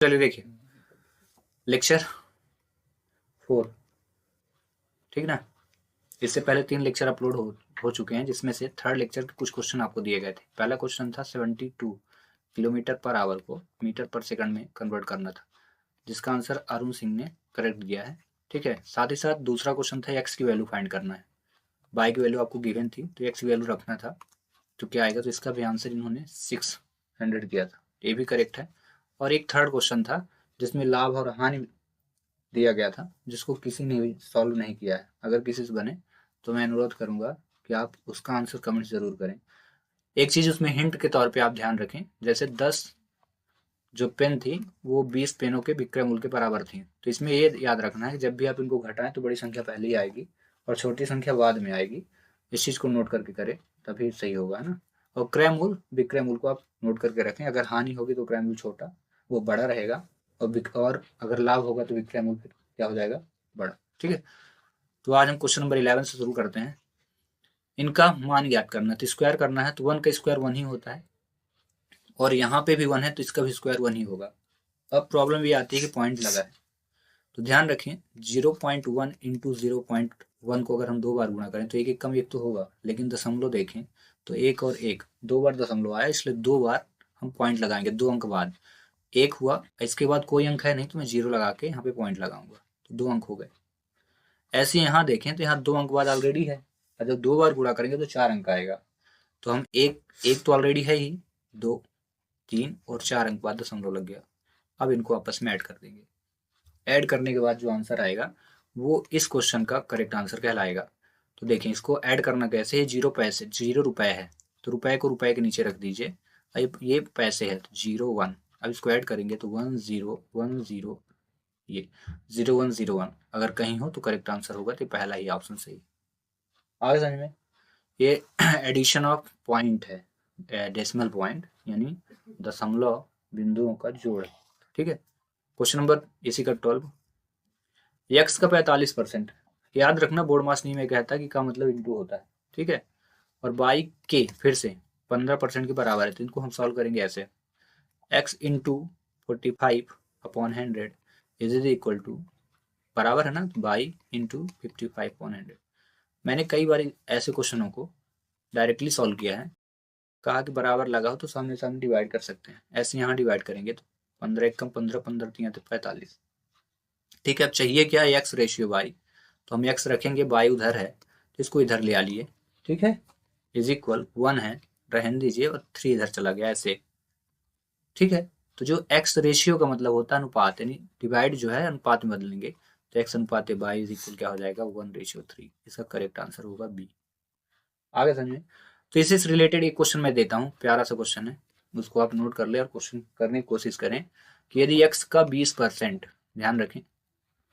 चलिए देखिए लेक्चर 4, ठीक ना। इससे पहले 3 लेक्चर अपलोड हो चुके हैं, जिसमें से थर्ड लेक्चर के कुछ क्वेश्चन आपको दिए गए थे। पहला क्वेश्चन था 72 किलोमीटर पर आवर को मीटर पर सेकंड में कन्वर्ट करना था, जिसका आंसर अरुण सिंह ने करेक्ट दिया है। ठीक है, साथ ही साथ दूसरा क्वेश्चन था एक्स की वैल्यू फाइंड करना है। बाई की वैल्यू आपको गिवन थी तो एक्स की वैल्यू रखना था, तो क्या आएगा, तो इसका भी आंसर इन्होंने 600 किया था, ये भी करेक्ट है। और एक थर्ड क्वेश्चन था जिसमें लाभ और हानि दिया गया था, जिसको किसी ने भी सॉल्व नहीं किया है। अगर किसी से बने तो मैं अनुरोध करूंगा कि आप उसका आंसर कमेंट जरूर करें। एक चीज उसमें हिंट के तौर पे आप ध्यान रखें, जैसे 10 जो पेन थी वो 20 पेनों के विक्रय मूल्य के बराबर थी, तो इसमें ये याद रखना है कि जब भी आप इनको घटाएं तो बड़ी संख्या पहले ही आएगी और छोटी संख्या बाद में आएगी। इस चीज को नोट करके करें, तभी सही होगा, है ना। और क्रय मूल्य विक्रय मूल्य को आप नोट करके रखें, अगर हानि होगी तो क्रय मूल्य छोटा वो बड़ा रहेगा, और अगर लाभ होगा तो विक्रय मूल्य फिर क्या हो जाएगा, बड़ा। ठीक है, तो आज हम क्वेश्चन नंबर 11 से शुरू करते हैं। इनका मान ज्ञात करना है, तो स्क्वायर करना है, तो 1 का स्क्वायर 1 ही होता है, और यहाँ पे भी 1 है तो इसका भी स्क्वायर 1 ही होगा। अब प्रॉब्लम ये आती है कि पॉइंट लगा है, तो ध्यान रखें 0.1 इंटू 0.1 को अगर हम 2 बार गुणा करें तो एक एक कम एक तो होगा, लेकिन दशमलव देखें तो एक और एक 2 बार दशमलव आया, इसलिए 2 बार हम पॉइंट लगाएंगे, 2 अंक बाद। एक हुआ, इसके बाद कोई अंक है नहीं तो मैं 0 लगा के यहाँ पे पॉइंट लगाऊंगा, तो 2 अंक हो गए। ऐसे यहाँ देखें तो यहाँ 2 अंक बाद ऑलरेडी है, और जब 2 बार गुणा करेंगे तो 4 अंक आएगा, तो हम एक एक तो ऑलरेडी है ही, 2 3 और 4 अंक बाद दशमलव लग गया। अब इनको आपस में ऐड कर देंगे, ऐड करने के बाद जो आंसर आएगा वो इस क्वेश्चन का करेक्ट आंसर कहलाएगा। तो देखिए इसको ऐड करना कैसे है, 0 रुपए है तो रुपए को रुपए के नीचे रख दीजिए। अब ये पैसे है तो 0 1, अब इसको ऐड करेंगे तो 1 0 1 0, ये 0 1 0 1 अगर कहीं हो तो करेक्ट आंसर होगा, तो पहला ही ऑप्शन सही। आगे समझ में, ये एडिशन ऑफ पॉइंट है, डेसिमल पॉइंट यानी दशमलव बिंदुओं का जोड़ है। ठीक है, क्वेश्चन नंबर इसी का 12, यक्स का 45%, याद रखना बोर्ड मास नहीं में कहता है कि का मतलब इंटू होता है। ठीक है, और बाई के फिर से 15% के बराबर है, तो इनको हम सॉल्व करेंगे ऐसे, X into 45/100 is equal to, बराबर है ना, बाई इंटू 55/100। मैंने कई बार ऐसे क्वेश्चनों को डायरेक्टली सॉल्व किया है, कहा कि बराबर लगा हो तो सामने सामने डिवाइड कर सकते हैं, ऐसे यहाँ डिवाइड करेंगे तो 15 एक कम 15, 15 3 45। ठीक है, अब चाहिए क्या, एक्स रेशियो बाई, तो हम एक्स रखेंगे, बाई उधर है तो इसको इधर ले आ लिए। ठीक है, इज इक्वल 1 है, रहने दीजिए, और 3 इधर चला गया ऐसे। ठीक है, तो जो एक्स रेशियो का मतलब होता है अनुपात, यानी डिवाइड जो है अनुपात में बदलेंगे, तो एक्स अनुपात बाई इज इक्वल क्या हो जाएगा, 1:3। इसका करेक्ट आंसर होगा बी। आगे समझे, तो इससे रिलेटेड एक क्वेश्चन मैं देता हूँ, प्यारा सा क्वेश्चन है, उसको आप नोट कर ले और क्वेश्चन करने की कोशिश करें कि यदि एक्स का 20%, ध्यान रखें,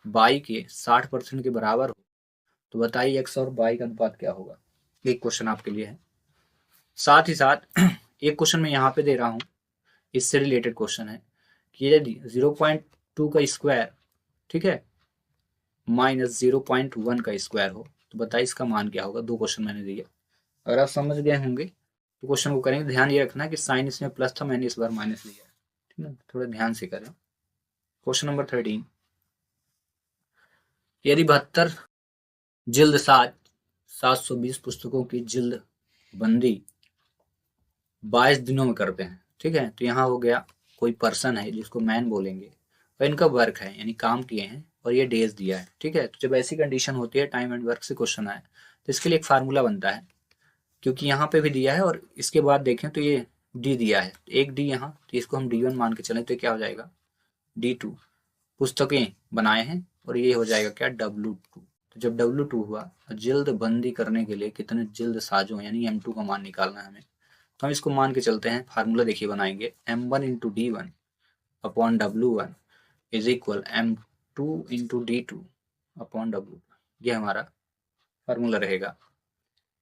बाई के 60% के बराबर हो तो बताइए एक्स और बाई का अनुपात क्या होगा। एक क्वेश्चन आपके लिए है, साथ ही साथ एक क्वेश्चन मैं यहाँ पे दे रहा हूँ, इससे रिलेटेड क्वेश्चन है कि यदि 0.2 का स्क्वायर, ठीक है, माइनस 0.1 का स्क्वायर हो तो बताइए इसका मान क्या होगा। 2 क्वेश्चन मैंने दिए, अगर आप समझ गए होंगे तो क्वेश्चन को करेंगे। ध्यान ये रखना कि साइन इसमें प्लस था, मैंने इस बार माइनस लिया है, ठीक है, थोड़ा ध्यान से करें। क्वेश्चन नंबर 13, यदि 72 जिल्द 720 पुस्तकों की जिल्द बंदी 22 दिनों में करते हैं, ठीक है, तो यहाँ हो गया कोई पर्सन है जिसको मैन बोलेंगे, और इनका वर्क है यानी काम किए हैं, और ये डेज दिया है। ठीक है, तो जब ऐसी कंडीशन होती है टाइम एंड वर्क से क्वेश्चन आए तो इसके लिए एक फार्मूला बनता है, क्योंकि यहाँ पे भी दिया है और इसके बाद देखें तो ये डी दिया है, तो एक डी यहाँ, तो इसको हम D1 मान के चलें तो क्या हो जाएगा, D2 पुस्तकें बनाए हैं, और ये हो जाएगा क्या, W2। तो जब W2 हुआ, जिल्द बंदी करने के लिए कितने जिल्द साजों यानी M2 का मान निकालना है हमें, तो हम इसको मान के चलते हैं। फार्मूला देखिए बनाएंगे, M1 into D1 upon W1 is equal M2 into D2 upon W, ये हमारा फार्मूला रहेगा।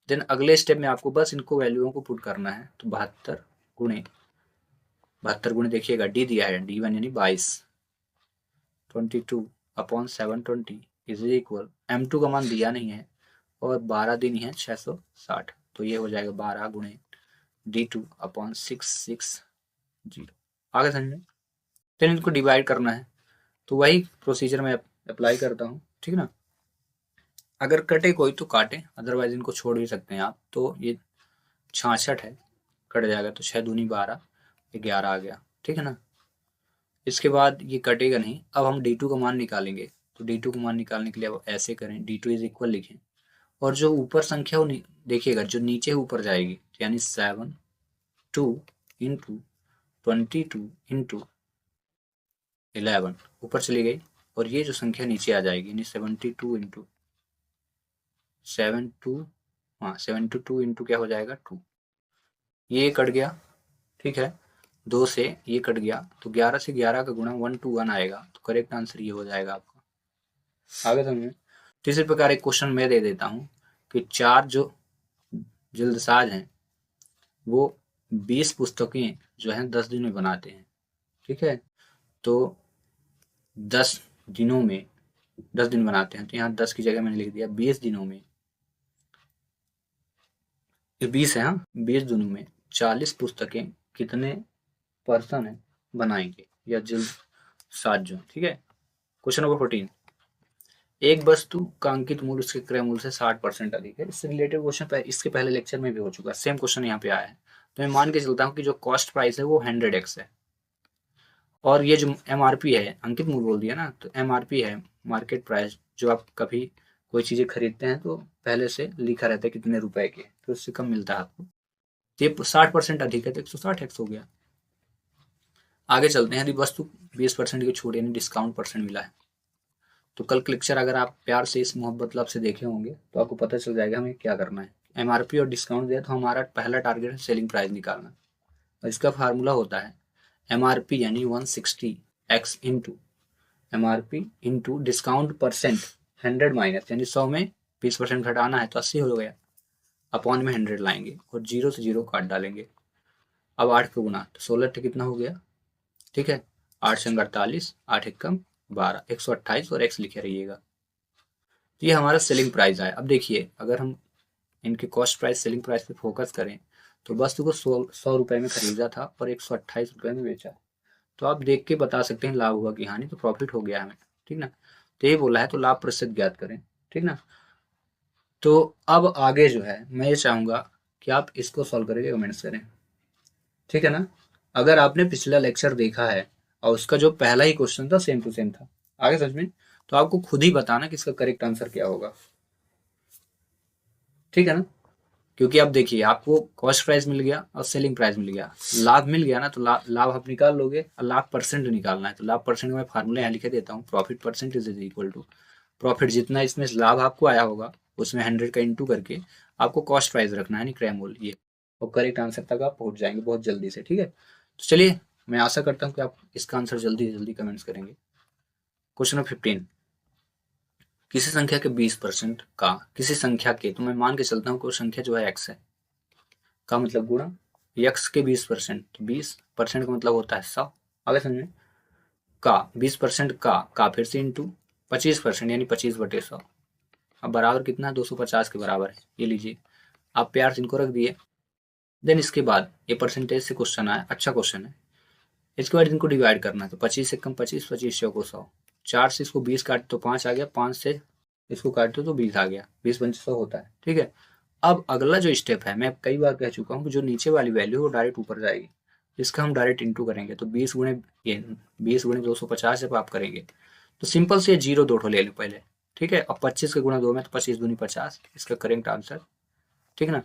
देन अगले स्टेप में आपको बस इनको वैल्यूओं को पुट करना है, तो 72 गुणे देखिएगा, डी दिया है D1 यानी 22, 22 अपॉन 720 इज इक्वल, M2 का मान दिया नहीं है और 12 दिन ही है 660, तो ये हो जाएगा 12 गुणे D2 अपॉन 660। आगे समझ में, देन इनको डिवाइड करना है, तो वही प्रोसीजर मैं अप्लाई करता हूँ, ठीक ना। अगर कटे कोई तो काटे, अदरवाइज इनको छोड़ भी सकते हैं आप। तो ये 66 है, कट जाएगा तो 6 दूनी 12, 11 आ गया, ठीक है ना। इसके बाद ये कटेगा नहीं। अब हम D2 का मान निकालेंगे, तो D2 का मान निकालने के लिए अब ऐसे करें, D2 इज इक्वल लिखें, और जो ऊपर संख्या वो देखिएगा, जो नीचे ऊपर जाएगी, यानी 72 इंटू 22 इंटू 11 ऊपर चली गई, और ये जो संख्या नीचे आ जाएगी, यानी 72 इंटू 72, हाँ 72 इंटू क्या हो जाएगा 2, ये कट गया, ठीक है। 2 से ये कट गया, तो 11 से 11 का गुणा 1 to 1 आएगा, तो करेक्ट आंसर ये हो जाएगा आपका। आगे समझे। तो इसी प्रकार एक क्वेश्चन मैं दे देता हूँ कि 4 जो जल्दसाज हैं वो 20 पुस्तकें जो हैं 10 दिन में बनाते हैं, ठीक है। तो 10 दिनों में 10 दिन बनाते हैं, तो यहाँ 10 की जगह मैंने लिख दिया 20 दिनों में, 20 है, हाँ 20 दिनों में 40 पुस्तकें कितने पर्सन है बनाएंगे, या जल्द सात जो, ठीक है। क्वेश्चन नंबर 14, एक वस्तु का अंकित मूल्य उसके क्रय मूल्य से 60% अधिक है। इससे रिलेटेड क्वेश्चन इसके पहले लेक्चर में भी हो चुका है, सेम क्वेश्चन यहाँ पे आया है। तो मैं मान के चलता हूँ कि जो कॉस्ट प्राइस है वो 100x है, और ये जो MRP है, अंकित मूल्य बोल दिया ना, तो MRP है मार्केट प्राइस, जो आप कभी कोई चीजें खरीदते हैं तो पहले से लिखा रहता है कितने रुपए के, तो उससे कम मिलता है आपको। तो ये 60% अधिक है, तो 160x हो गया। आगे चलते हैं, यदि वस्तु 20% की छूट यानी डिस्काउंट परसेंट मिला है, तो कल का लेक्चर अगर आप प्यार से इस मोहब्बत लब से देखे होंगे तो आपको पता चल जाएगा हमें क्या करना है। MRP और डिस्काउंट दिया तो हमारा पहला टारगेट है सेलिंग प्राइस निकालना, और इसका फार्मूला होता है MRP यानी 160x into MRP into discount percent 100 minus, यानी 100 में 20% घटाना है तो 80 हो गया, अपॉन में 100 लाएंगे और 0 से 0 काट डालेंगे। अब 8 का गुना, तो 16 कितना हो गया, ठीक है। 8 संग 48, 8 एक कम 12, 128 और x लिखे रहिएगा। तो ये हमारा सेलिंग प्राइस आया। अब देखिए, अगर हम इनके कॉस्ट प्राइस सेलिंग प्राइस पे फोकस करें, तो वस्तु को 100 रुपए में खरीदा था और 128 रुपए में बेचा, तो आप देख के बता सकते हैं लाभ हुआ कि हानि, तो प्रॉफिट हो गया हमें, ठीक ना। तो ये बोला है तो लाभ प्रतिशत ज्ञात करें, ठीक ना। तो अब आगे जो है मैं ये चाहूंगा कि आप इसको सॉल्व करके कमेंट्स करें, ठीक है ना। अगर आपने पिछला लेक्चर देखा है और उसका जो पहला ही क्वेश्चन था सेम टू सेम था, आगे समझ में, तो आपको खुद ही बताना कि इसका करेक्ट आंसर क्या होगा, ठीक है ना। क्योंकि अब देखिए, आपको कॉस्ट प्राइस मिल गया और सेलिंग प्राइस मिल गया, लाभ मिल गया ना, तो लाभ आप निकाल लोगे, और लाभ परसेंट निकालना है, तो लाभ परसेंट का मैं फार्मूला यहाँ लिखे देता हूँ, profit percentage is equal to profit, जितना इसमें लाभ आपको आया होगा उसमें 100 का इंटू करके आपको कॉस्ट प्राइस रखना है, क्रय मूल्य, ये, और करेक्ट आंसर तक आप पहुंच जाएंगे बहुत जल्दी से, ठीक है। तो चलिए, मैं आशा करता हूँ कि आप इसका आंसर जल्दी से जल्दी कमेंट्स करेंगे। क्वेश्चन नंबर 15, किसी संख्या के 20% का किसी संख्या के, तो मैं मान के चलता हूँ कि वो संख्या जो है x है, का मतलब गुणा x के 20%, तो 20% का मतलब होता है 100, आगे समझे, का 20% का फिर से इंटू 25% यानी 25/100, अब बराबर कितना है, 250 के बराबर है, ये लीजिए। आप प्यार से इनको रख दिए। देन इसके बाद ये परसेंटेज से क्वेश्चन आया, अच्छा क्वेश्चन है। इसके बाद इनको डिवाइड करना है, तो 25 से कम 25, 25 चौको 100, 4 से इसको 20 काटे तो 5 आ गया, 5 से इसको काटे तो 20 आ गया, 20 पंच 100 होता है, ठीक है। अब अगला जो स्टेप है, मैं कई बार कह चुका हूँ कि जो नीचे वाली वैल्यू वो डायरेक्ट ऊपर जाएगी, इसका हम डायरेक्ट इंटू करेंगे, तो 20 गुणे ये 20 गुणे 250 जब आप करेंगे तो सिंपल से 0 दो ठो ले लो पहले, ठीक है। और 25 के गुणा 2 में, तो 25 दूनी 50, इसका करेक्ट आंसर, ठीक ना।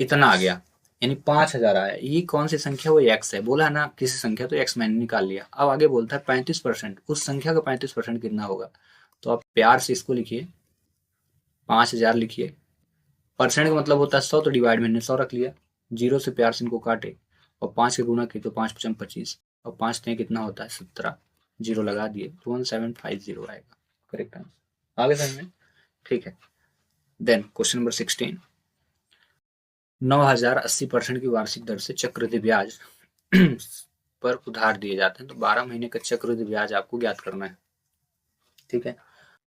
इतना आ गया, यानी 5000 आया। ये कौन सी संख्या, वो एक्स है, बोला है ना किसी संख्या, तो एक्स मैंने निकाल लिया। अब आगे बोलता है 35%, उस संख्या का 35% कितना होगा, तो आप प्यार से इसको लिखिए, 5000 लिखिए, परसेंट का मतलब होता है 100, तो डिवाइड में 100 रख लिया, 0 से प्यार से इनको काटे और 5 के गुणा किए तो 5 5 25, और 5 में कितना होता है 17, 0 लगा दिए तो 1750 आएगा, करेक्ट आंसर, आगे समझ में, ठीक है। देन क्वेश्चन नंबर 16, 9080% की वार्षिक दर से चक्रवृद्धि ब्याज पर उधार दिए जाते हैं, तो 12 महीने का चक्रवृद्धि ब्याज आपको ज्ञात करना है, ठीक है।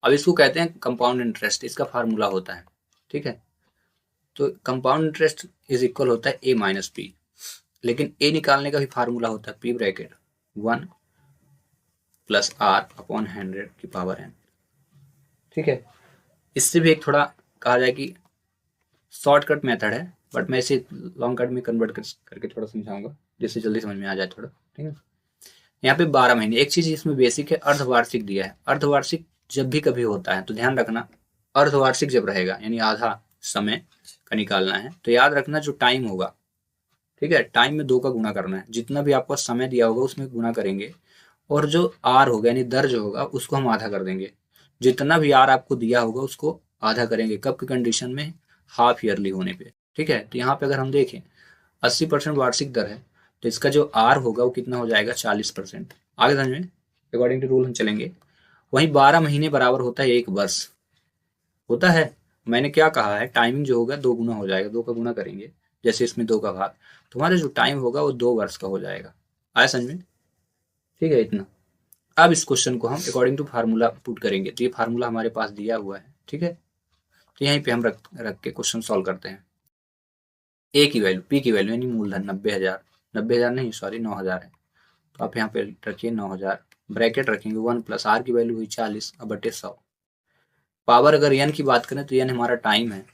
अब इसको कहते हैं कंपाउंड इंटरेस्ट, इसका फार्मूला होता है, ठीक है। तो कंपाउंड इंटरेस्ट इज इक्वल होता है a माइनस पी, लेकिन a निकालने का भी फार्मूला होता है p bracket 1 plus R upon 100 की पावर n। ठीक है, इससे भी एक थोड़ा कहा जाए कि शॉर्टकट मेथड है, बट मैं इसे लॉन्ग कट में कन्वर्ट करके थोड़ा समझाऊंगा जिससे जल्दी समझ में आ जाए थोड़ा। ठीक है, यहाँ पे 12 महीने, एक चीज इसमें बेसिक है, अर्धवार्षिक दिया है। अर्धवार्षिक जब भी कभी होता है तो ध्यान रखना, अर्धवार्षिक जब रहेगा यानी आधा समय का निकालना है तो याद रखना जो टाइम होगा, ठीक है, टाइम में 2 का गुणा करना है, जितना भी आपको समय दिया होगा उसमें गुणा करेंगे, और जो आर होगा यानी दर जो होगा उसको हम आधा कर देंगे। जितना भी आर आपको दिया होगा उसको आधा करेंगे, कब की कंडीशन में, हाफ ईयरली होने पे। ठीक है, तो यहाँ पे अगर हम देखें 80% वार्षिक दर है तो इसका जो आर होगा वो कितना हो जाएगा, 40%। आगे समझ में, अकॉर्डिंग टू रूल हम चलेंगे। वहीं 12 महीने बराबर होता है 1 वर्ष, होता है। मैंने क्या कहा है, टाइमिंग जो होगा 2 गुना हो जाएगा, 2 का गुना करेंगे, जैसे इसमें 2 का भाग, तुम्हारा जो टाइम होगा वो 2 वर्ष का हो जाएगा। आया समझ में? ठीक है, इतना। अब इस क्वेश्चन को हम अकॉर्डिंग टू फार्मूला पुट करेंगे, तो ये फार्मूला हमारे पास दिया हुआ है। ठीक है, तो यहीं पे हम रख के क्वेश्चन सॉल्व करते हैं। ए की वैल्यू, पी की वैल्यू यानी मूलधन 90,000, 90,000 नहीं सॉरी 9,000 है, तो आप यहाँ पे रखिए 9,000, ब्रैकेट रखेंगे 1 प्लस आर की वैल्यू हुई 40 अब बटे 100। पावर अगर एन की बात करें तो एन हमारा टाइम है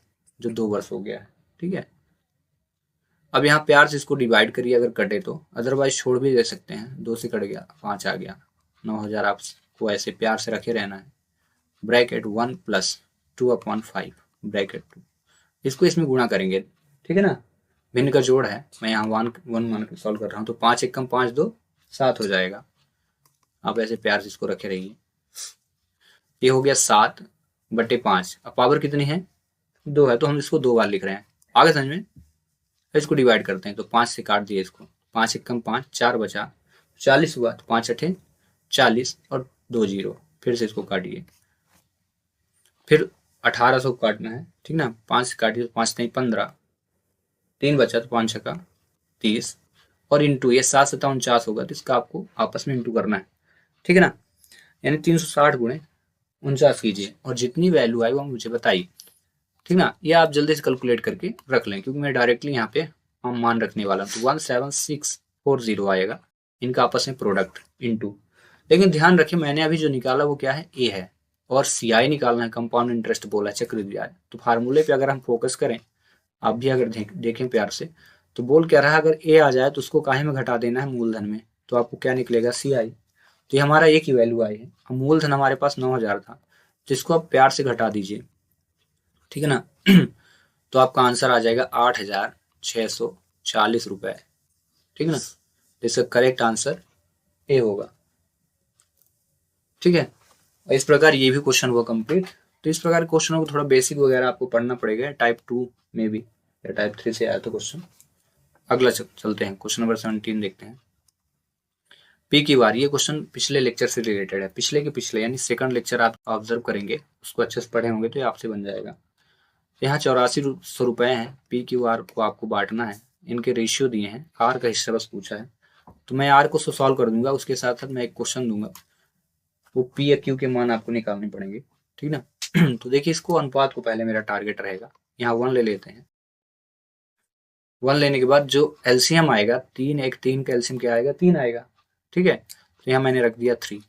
जो 2 वर्ष हो गया है। ठीक है, अब यहाँ प्यार से इसको डिवाइड करिए अगर कटे तो, अदरवाइज छोड़ भी दे सकते हैं, 2 से कट गया 5 आ गया, 9,000 आपको ऐसे प्यार से रखे रहना है। ब्रैकेट 1 प्लस 2/5 ब्रैकेट 2, इसको इसमें गुणा करेंगे। ठीक है ना, भिन्न का जोड़ है, मैं यहाँ 1 मान के सॉल्व कर रहा हूँ, तो 5 1 कम 5 2 7 हो जाएगा। आप ऐसे प्यार से इसको रखे रहिए। ये हो गया 7/5, अब पावर कितनी है, 2 है, तो हम इसको 2 बार लिख रहे हैं। आगे समझ में, इसको डिवाइड करते हैं तो 5 से काट दिए इसको, 5 1 कम 5 4 बचा, 40 हुआ, तो 5 8 40 और 2 0, फिर से इसको काटिए, फिर 1800 काटना है। ठीक ना, 5 से काटिए तो 5 नहीं 15, 3 बचा तो 5 छक्का 30, और इंटू ये 7 7 49 होगा, तो इसका आपको आपस में इंटू करना है। ठीक है ना, यानी 360 गुणे 49 कीजिए और जितनी वैल्यू आई वो मुझे बताइए। ठीक ना, ये आप जल्दी से कैलकुलेट करके रख लें, क्योंकि मैं डायरेक्टली यहाँ पे हम मान रखने वाला हूँ, तो 17640 आएगा इनका आपस में प्रोडक्ट इंटू। लेकिन ध्यान रखें मैंने अभी जो निकाला वो क्या है, ए है, और सीआई निकालना है, कंपाउंड इंटरेस्ट बोला, चक्रवृद्धि ब्याज। तो फार्मूले पे अगर हम फोकस करें, आप भी अगर देखें प्यार से, तो बोल क्या रहा है, अगर ए आ जाए तो उसको काहे में घटा देना है, मूलधन में, तो आपको क्या निकलेगा, सीआई। तो ये हमारा ए की वैल्यू आई है, मूलधन हमारे पास 9,000 था, तो इसको आप प्यार से घटा दीजिए। ठीक है ना, तो आपका आंसर आ जाएगा 8,640 रुपए। ठीक है ना, तो इसका करेक्ट आंसर ए होगा। ठीक है, इस प्रकार ये भी क्वेश्चन हुआ कंप्लीट। तो इस प्रकार क्वेश्चनों को थोड़ा बेसिक वगैरह आपको पढ़ना पड़ेगा, टाइप 2 में भी या टाइप 3 से आया तो क्वेश्चन। अगला चलते हैं, क्वेश्चन नंबर 17 देखते हैं। पी की बार, ये क्वेश्चन पिछले लेक्चर से रिलेटेड है, पिछले के पिछले यानी सेकंड लेक्चर आप ऑब्जर्व करेंगे, उसको अच्छे से पढ़े होंगे तो ये आपसे बन जाएगा। यहाँ 8400 रुपए हैं, पी क्यू आर को आपको बांटना है, इनके रेशियो दिए हैं, आर का हिस्सा बस पूछा है, तो मैं आर को सॉल्व कर दूंगा, उसके साथ साथ मैं एक क्वेश्चन दूंगा, वो पी या क्यू के मान आपको निकालने पड़ेंगे। ठीक ना, तो देखिए इसको अनुपात को पहले मेरा टारगेट रहेगा, यहाँ 1 ले लेते हैं। 1 लेने के बाद जो एलसीएम आएगा, 3 1 3 का एलसीएम क्या आएगा, 3 आएगा। ठीक है, तो यहाँ मैंने रख दिया 3।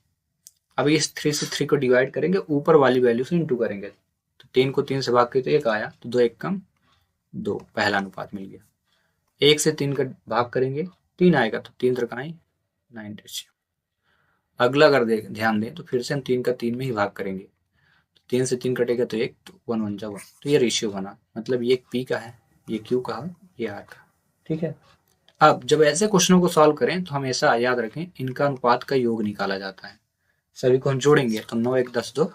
अब इस 3 से 3 को डिवाइड करेंगे, ऊपर वाली वैल्यू से इंटू करेंगे, तो 3 को 3 से भाग के तो 1 आया, तो 2 1 कम 2, पहला अनुपात मिल गया। 1 से 3 का भाग करेंगे, 3 आएगा, तो 3 त्रिकाई 9 रेशियो। अगला अगर ध्यान दें तो फिर से हम 3 का 3 में ही भाग करेंगे, तो 3 से 3 कटेगा तो 1, तो 1 1 जा 1, तो ये रेशियो बना, मतलब ये पी का है, ये क्यू का है, ये आर का। ठीक है, अब जब ऐसे क्वेश्चनों को सॉल्व करें तो हमेशा याद रखें इनका अनुपात का योग निकाला जाता है। सभी को हम जोड़ेंगे तो 9 1 10 2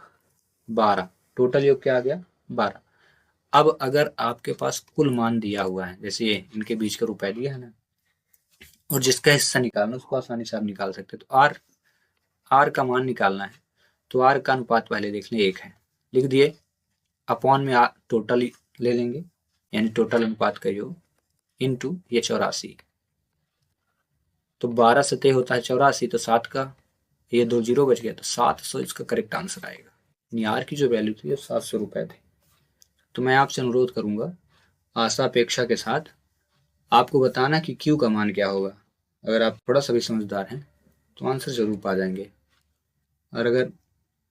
12, टोटल योग क्या आ गया, 12। अब अगर आपके पास कुल मान दिया हुआ है, जैसे ये इनके बीच का रुपए दिया है ना, और जिसका हिस्सा निकालना उसको आसानी से आप निकाल सकते हैं, तो आर का मान निकालना है, तो आर का अनुपात पहले देख लें 1 है, लिख दिए, अपॉन में टोटल ले लेंगे, यानी टोटल अनुपात का योग इंटू ये 84, तो 12 सतह होता है 84, तो 7 का ये 2 0 बच गया, तो 700 इसका करेक्ट आंसर आएगा। यानी आर की जो वैल्यू थी 700 रुपए थी। तो मैं आपसे अनुरोध करूंगा आशा अपेक्षा के साथ आपको बताना कि क्यू का मान क्या होगा। अगर आप थोड़ा सा भी समझदार हैं तो आंसर जरूर पा जाएंगे, और अगर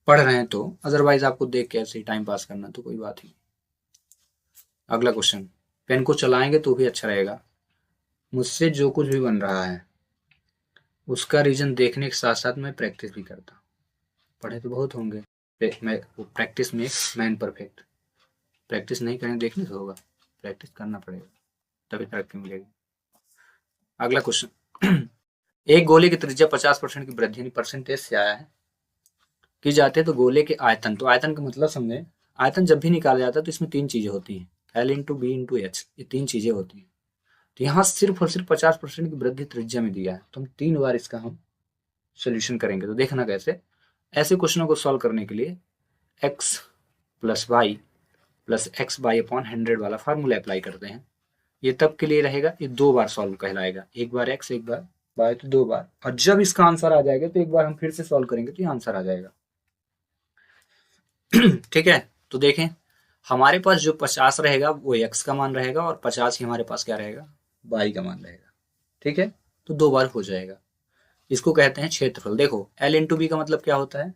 पढ़ रहे हैं तो, अदरवाइज आपको देख के ऐसे ही टाइम पास करना तो कोई बात ही नहीं। अगला क्वेश्चन, पेन को चलाएंगे तो भी अच्छा रहेगा। मुझसे जो कुछ भी बन रहा है उसका रीजन देखने के साथ साथ मैं प्रैक्टिस भी करता हूँ। पढ़े तो बहुत होंगे, मैं practice makes man perfect. Practice नहीं करें देखने से होगा, प्रैक्टिस करना पड़ेगा तभी तरक्की मिलेगी। अगला क्वेश्चन, एक गोले की त्रिज्या 50% की वृद्धि यानी परसेंटेज से आया है की जाती है तो गोले के आयतन, तो आयतन का मतलब समझे, आयतन जब भी निकाला जाता है तो इसमें तीन चीजें होती हैं, L into B into H, ये तीन चीजें होती हैं। तो यहाँ सिर्फ और सिर्फ 50% की वृद्धि त्रिज्या में दिया है, तो हम 3 बार इसका हम सोल्यूशन करेंगे। तो देखना कैसे, ऐसे क्वेश्चनों को सॉल्व करने के लिए x plus Y plus X by upon 100 वाला फार्मूला अप्लाई करते हैं। ये तब के लिए रहेगा, ये 2 बार सॉल्व कहलाएगा, एक बार x एक बार y, तो 2 बार। और जब इसका आंसर आ जाएगा तो एक बार हम फिर से सॉल्व करेंगे तो ये आंसर आ जाएगा। ठीक है, तो देखें हमारे पास जो 50 रहेगा वो x का मान रहेगा, और 50 ही हमारे पास क्या रहेगा, y का मान रहेगा। ठीक है, तो 2 बार हो जाएगा। इसको कहते हैं क्षेत्रफल। देखो L इंटू बी का मतलब क्या होता है,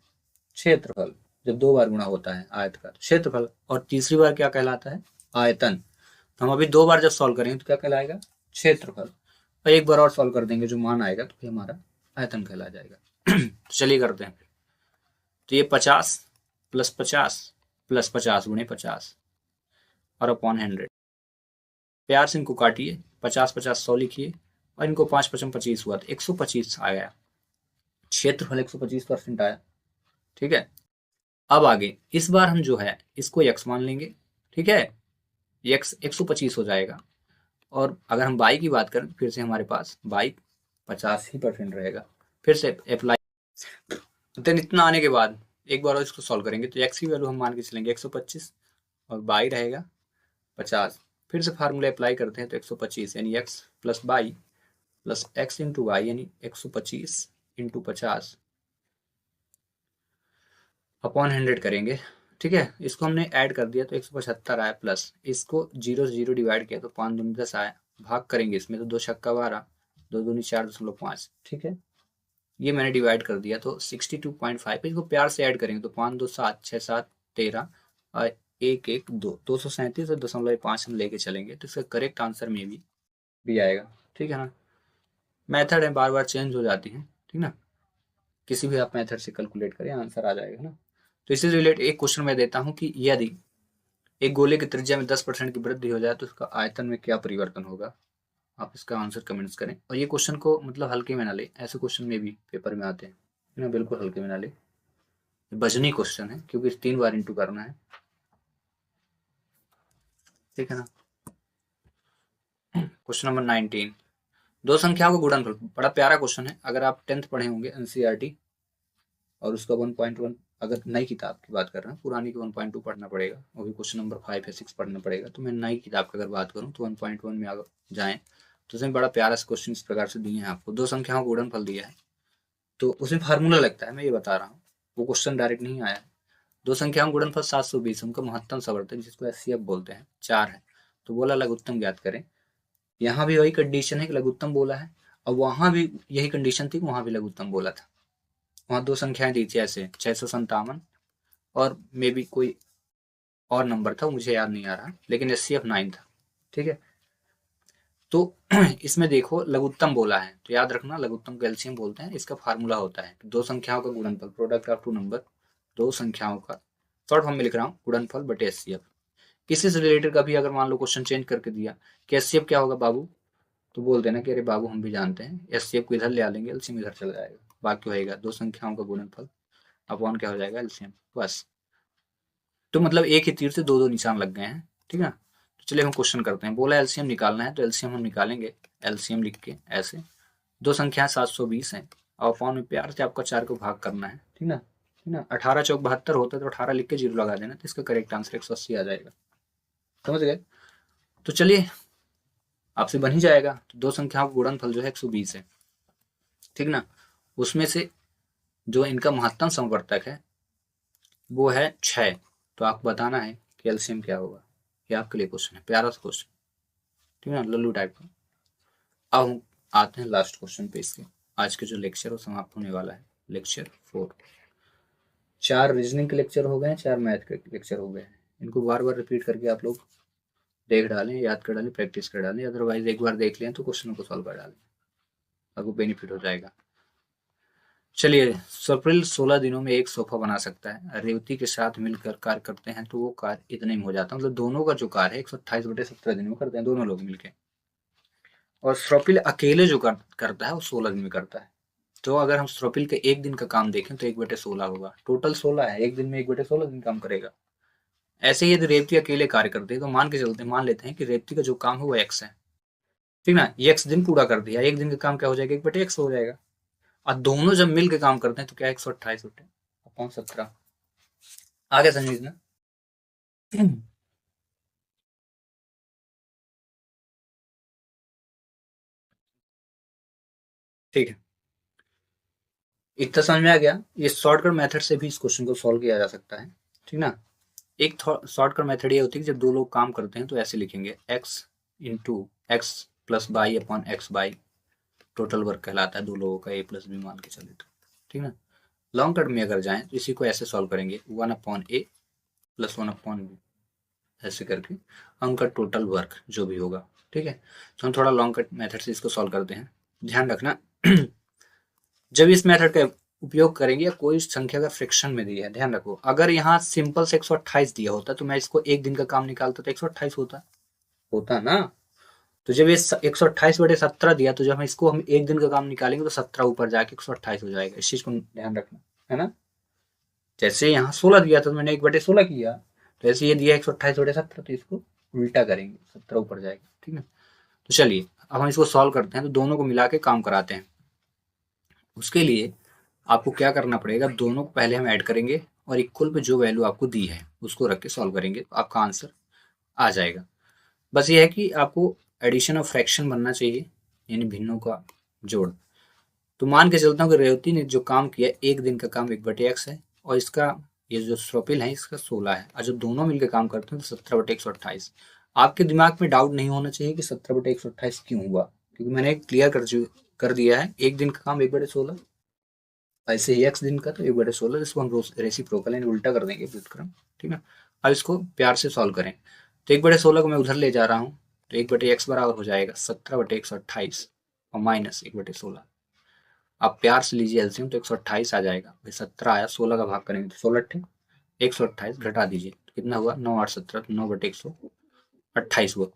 क्षेत्रफल। जब 2 बार गुणा होता है आयत का क्षेत्रफल, और तीसरी बार क्या कहलाता है, आयतन। तो हम अभी 2 बार जब सॉल्व करेंगे तो क्या कहलाएगा, क्षेत्रफल, और एक बार और सॉल्व कर देंगे जो मान आएगा तो फिर हमारा आयतन कहला जाएगा। तो चलिए करते हैं। तो ये 50 प्लस 50 प्लस 50 गुणे 50 और अपॉन 100। प्यार से इनको काटिए, 50 50 100 लिखिए, और इनको 5 5 25 हुआ तो 125 आया, क्षेत्रफल 125% आया। ठीक है, अब आगे इस बार हम जो है इसको x मान लेंगे। ठीक है, x 125 हो जाएगा, और अगर हम y की बात करें तो फिर से हमारे पास y 50% रहेगा। फिर से अप्लाई, देन इतना आने के बाद एक बार और इसको सॉल्व करेंगे तो x की वैल्यू हम मान के चलेंगे 125, और y रहेगा 50। फिर से फार्मूला अप्लाई करते हैं तो 125 यानी x plus y plus x into Y यानी 125 इंटू 50 अपॉन 100 करेंगे। ठीक है, इसको हमने ऐड कर दिया तो 175 आया, प्लस इसको 0 से 0 डिवाइड किया तो 5 दूनी 10 आया, भाग करेंगे इसमें तो 2 छक्का 12, 2 दूनी 4.5। ठीक है, ये मैंने डिवाइड कर दिया तो 62.5, इसको प्यार से ऐड करेंगे तो 5 2 7 6 7 13 और 1 1 2 237 और 0.5 हम लेके चलेंगे तो इसका करेक्ट आंसर में भी आएगा। ठीक है ना, मेथड है बार बार चेंज हो जाती है। ठीक ना, किसी भी आप मेथड से कैलकुलेट करें आंसर आ जाएगा ना। तो इससे रिलेटेड एक क्वेश्चन मैं देता हूँ कि यदि एक गोले की त्रिज्या में 10% की वृद्धि हो जाए तो उसका आयतन में क्या परिवर्तन होगा। आप इसका आंसर कमेंट्स करें, और ये क्वेश्चन को मतलब हल्के में ना ले, ऐसे क्वेश्चन में भी पेपर में आते हैं ना, बिल्कुल हल्के में ना ले, बजनी क्वेश्चन है क्योंकि 3 बार इंटू करना है। ठीक है ना, क्वेश्चन नंबर 19, दो संख्याओं का गुणनफल। बड़ा प्यारा क्वेश्चन है, अगर आप 10th पढ़े होंगे एनसीईआरटी और उसका 1.1, अगर नई किताब की बात कर रहे हैं, पुरानी की 1.2 पढ़ना पड़ेगा, वो भी क्वेश्चन नंबर 5 या 6 पढ़ना पड़ेगा। तो मैं नई किताब की अगर बात करूँ तो 1.1 में अगर जाएँ तो उसमें बड़ा प्यारा से क्वेश्चन इस प्रकार से दिए हैं आपको, दो संख्याओं का गुणनफल दिया है तो उसमें फार्मूला लगता है, मैं ये बता रहा हूँ, वो क्वेश्चन डायरेक्ट नहीं आया है। दो संख्याओं का गुणनफल 720, उनका महत्तम सवर्तक जिसको एचसीएफ बोलते हैं 4 है, तो बोला लघुत्तम ज्ञात करें। यहाँ भी वही कंडीशन है कि लघुत्तम बोला है, और वहां भी यही कंडीशन थी, वहां भी लघुत्तम बोला था। वहां दो संख्याएं दी थी ऐसे 657 और मे बी कोई और नंबर था, मुझे याद नहीं आ रहा, लेकिन एचसीएफ 9 था। ठीक है, तो इसमें देखो लघुत्तम बोला है तो याद रखना लघुत्तम को एलसीएम बोलते हैं। इसका फार्मूला होता है दो संख्याओं का गुणनफल, प्रोडक्ट ऑफ टू नंबर, दो संख्याओं का, शॉर्ट फॉर्म में लिख रहा हूँ, गुणनफल बटे एचसीएफ। किसी से रिलेटेड कभी अगर मान लो क्वेश्चन चेंज करके दिया कि एचसीएफ क्या होगा बाबू, तो बोल देना कि अरे बाबू हम भी जानते हैं, एचसीएफ को इधर ले आ लेंगे, एलसीएम इधर चला जाएगा, बाकी होएगा दो संख्याओं का गुणनफल अपॉन क्या हो जाएगा, एलसीएम, बस। तो मतलब एक ही तीर से दो दो निशान लग गए हैं। ठीक है, तो चलिए हम क्वेश्चन करते हैं। बोला एलसीएम निकालना है तो एलसीएम हम निकालेंगे, एलसीएम लिख के ऐसे, दो संख्या 720 है और अपॉन में प्यार से आपका 4 को भाग करना है। ठीक ना, ठीक ना, 18 चौक 72 होता है तो 18 लिख के 0 लगा देना, तो इसका करेक्ट आंसर 180 आ जाएगा। समझ गए, तो चलिए आपसे बन ही जाएगा। तो दो संख्याओं का गुणनफल जो है 120 है। ठीक ना, उसमें से जो इनका महत्तम समवर्तक है वो है 6, तो आपको बताना है कि एलसीएम क्या होगा। ये आपके लिए क्वेश्चन है, प्यारा सा क्वेश्चन, ठीक है ना, लल्लू टाइप का। अब हम आते हैं लास्ट क्वेश्चन पे इसके। आज के जो लेक्चर वो समाप्त होने वाला है, लेक्चर 4। 4 रीजनिंग के लेक्चर हो गए हैं, 4 मैथ के लेक्चर हो गए हैं। इनको बार बार रिपीट करके आप लोग देख डालें, याद कर डालें, प्रैक्टिस कर डालें। अदरवाइज एक बार देख लें तो क्वेश्चन को सॉल्व कर डालें, आपको बेनिफिट हो जाएगा। चलिए, स्वप्निल 16 दिनों में एक सोफा बना सकता है, रेवती के साथ मिलकर कार्य करते हैं तो वो कार्य इतने में हो जाता है। मतलब दोनों का जो कार्य है 128/17 दिन में करते हैं दोनों लोग मिलकर, और स्वप्निल अकेले जो करता है वो 16 दिन में करता है। तो अगर हम स्वप्निल के एक दिन का काम देखें तो 1/16 होगा, टोटल 16 है, एक दिन में 1/16 दिन काम करेगा। ऐसे ही यदि रेवती अकेले कार्य करती है तो मान लेते हैं कि रेवती का जो काम है वो एक्स है, ठीक ना। ये एक्स दिन पूरा कर दिया, एक दिन का काम क्या हो जाएगा, 1/x हो जाएगा। और दोनों जब मिल के काम करते हैं तो क्या 128 होते हैं अपॉन 17। आगे समझना। ठीक है, इतना समझ में आ गया। ये शॉर्टकट मेथड से भी इस क्वेश्चन को सॉल्व किया जा सकता है, ठीक ना। एक शॉर्टकट मेथड ये होती है कि जब दो लोग काम करते हैं तो ऐसे लिखेंगे x into x plus by upon x by, total work कहलाता है दो लोगों का, a प्लस बी मान के चले तो, ठीक ना। लॉन्ग कट में अगर जाएं तो इसी को ऐसे सॉल्व करेंगे, 1/a प्लस 1/b, ऐसे करके उनका टोटल वर्क जो भी होगा, ठीक है। तो हम थोड़ा लॉन्ग कट मेथड से इसको सॉल्व करते हैं। ध्यान रखना, जब इस मेथड का उपयोग करेंगे या कोई संख्या का फ्रैक्शन में दिया है, ध्यान रखो, अगर यहाँ सिंपल से 128 दिया होता तो मैं इसको एक दिन का काम निकालता तो 128 होता ना। तो जब ये 128/17 दिया तो जब हम एक दिन का काम निकालेंगे तो 17 ऊपर जाके 128 हो जाएगा। इस चीज को ध्यान रखना है ना। जैसे यहाँ 16 दिया था तो मैंने 1/16 किया, तो ऐसे ये दिया 128/17 तो इसको उल्टा करेंगे, 17 ऊपर जाएगा, ठीक है। तो चलिए अब हम इसको सॉल्व करते हैं, तो दोनों को मिला के काम कराते हैं। उसके लिए आपको क्या करना पड़ेगा, दोनों को पहले हम ऐड करेंगे और इक्वल पे जो वैल्यू आपको दी है उसको रख के सॉल्व करेंगे तो आपका आंसर आ जाएगा। बस ये है कि आपको एडिशन ऑफ फ्रैक्शन बनना चाहिए, यानी भिन्नों का जोड़। तो मान के चलता हूँ कि रेवती ने जो काम किया एक दिन का काम 1/x है, और इसका ये जो स्वप्निल है इसका 16 है, और जब दोनों मिलकर काम करते हैं तो 17/128। आपके दिमाग में डाउट नहीं होना चाहिए कि 17/128 क्यों हुआ, क्योंकि मैंने क्लियर कर दिया है, एक दिन का काम 1/16, ऐसे ही x दिन का तो 1/16, इसको हम रेसिप्रोकल यानी उल्टा कर देंगे व्युत्क्रम, ठीक है। अब इसको प्यार से सॉल्व करें, तो 1/16 को मैं उधर ले जा रहा हूँ, तो 1/x बराबर हो जाएगा 17/128 और माइनस 1/16। आप प्यार से लीजिए एलसीएम तो 128 आ जाएगा, भाई 17 आया, 16 का भाग करेंगे तो 16 ठीक, 128 घटा दीजिए तो कितना हुआ, 9 8 17, तो 9/128 हुआ।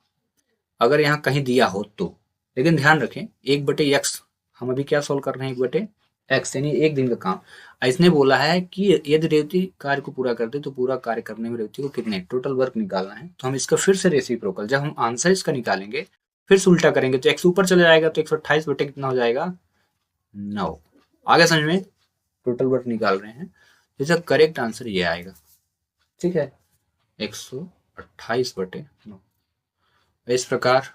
अगर यहाँ कहीं दिया हो तो, लेकिन ध्यान रखें 1/x, हम अभी क्या सॉल्व कर रहे हैं, 1/x यानी एक दिन का काम। इसने बोला है कि यदि रेवती कार्य को पूरा करते तो पूरा कार्य करने में रेवती को कितने टोटल वर्क निकालना है, तो हम इसका फिर से रेसिप्रोकल, जब हम आंसर इसका निकालेंगे फिर से उल्टा करेंगे तो x ऊपर चले जाएगा, तो 128 बटे कितना हो जाएगा, 9। आगे समझ में, टोटल वर्क निकाल रहे हैं, इसका करेक्ट आंसर ये आएगा, ठीक है, 128/9। इस प्रकार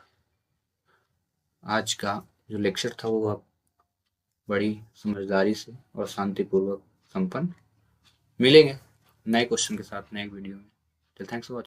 आज का जो लेक्चर था वो आप बड़ी समझदारी से और शांतिपूर्वक संपन्न। मिलेंगे नए क्वेश्चन के साथ नए वीडियो में। Thanks for watching.